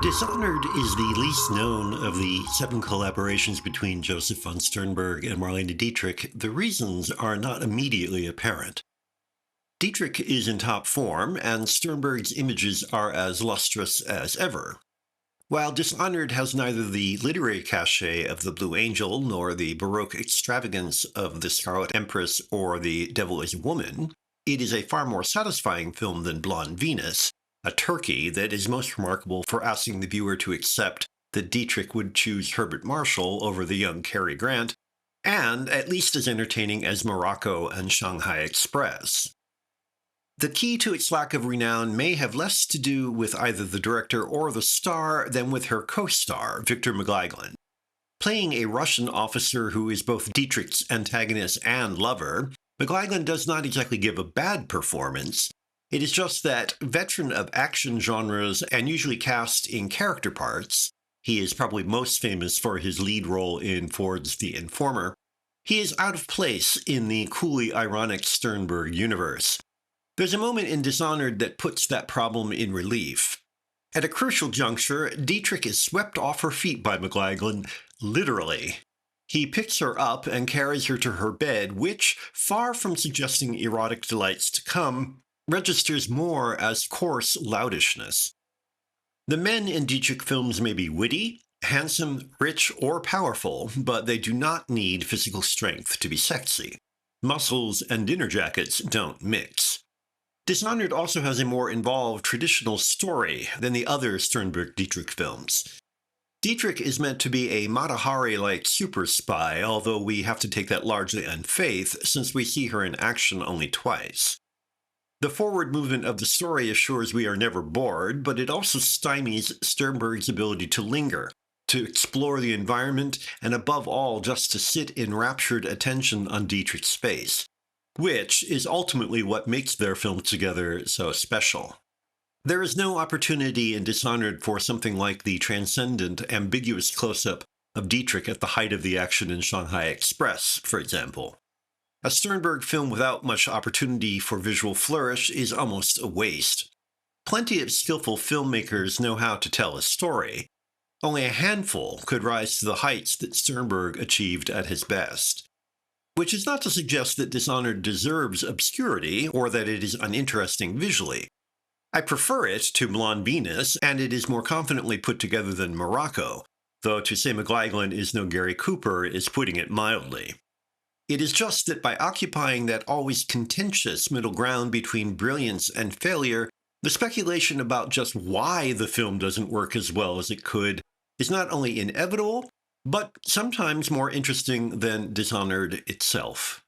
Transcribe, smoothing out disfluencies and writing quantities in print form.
Dishonored is the least known of the 7 collaborations between Joseph von Sternberg and Marlene Dietrich. The reasons are not immediately apparent. Dietrich is in top form, and Sternberg's images are as lustrous as ever. While Dishonored has neither the literary cachet of The Blue Angel nor the Baroque extravagance of The Scarlet Empress or The Devil is a Woman, it is a far more satisfying film than Blonde Venus, a turkey that is most remarkable for asking the viewer to accept that Dietrich would choose Herbert Marshall over the young Cary Grant, and at least as entertaining as Morocco and Shanghai Express. The key to its lack of renown may have less to do with either the director or the star than with her co-star, Victor McLaglen. Playing a Russian officer who is both Dietrich's antagonist and lover, McLaglen does not exactly give a bad performance. It is just that, veteran of action genres and usually cast in character parts, he is probably most famous for his lead role in Ford's The Informer, he is out of place in the coolly ironic Sternberg universe. There's a moment in Dishonored that puts that problem in relief. At a crucial juncture, Dietrich is swept off her feet by McLaglen, literally. He picks her up and carries her to her bed, which, far from suggesting erotic delights to come, registers more as coarse loudishness. The men in Dietrich films may be witty, handsome, rich, or powerful, but they do not need physical strength to be sexy. Muscles and dinner jackets don't mix. Dishonored also has a more involved traditional story than the other Sternberg-Dietrich films. Dietrich is meant to be a Mata Hari-like super spy, although we have to take that largely on faith since we see her in action only twice. The forward movement of the story assures we are never bored, but it also stymies Sternberg's ability to linger, to explore the environment, and above all, just to sit in raptured attention on Dietrich's face, which is ultimately what makes their film together so special. There is no opportunity in Dishonored for something like the transcendent, ambiguous close-up of Dietrich at the height of the action in Shanghai Express, for example. A Sternberg film without much opportunity for visual flourish is almost a waste. Plenty of skillful filmmakers know how to tell a story. Only a handful could rise to the heights that Sternberg achieved at his best. Which is not to suggest that Dishonored deserves obscurity or that it is uninteresting visually. I prefer it to Blonde Venus, and it is more confidently put together than Morocco, though to say McLaglen is no Gary Cooper is putting it mildly. It is just that by occupying that always contentious middle ground between brilliance and failure, the speculation about just why the film doesn't work as well as it could is not only inevitable, but sometimes more interesting than Dishonored itself.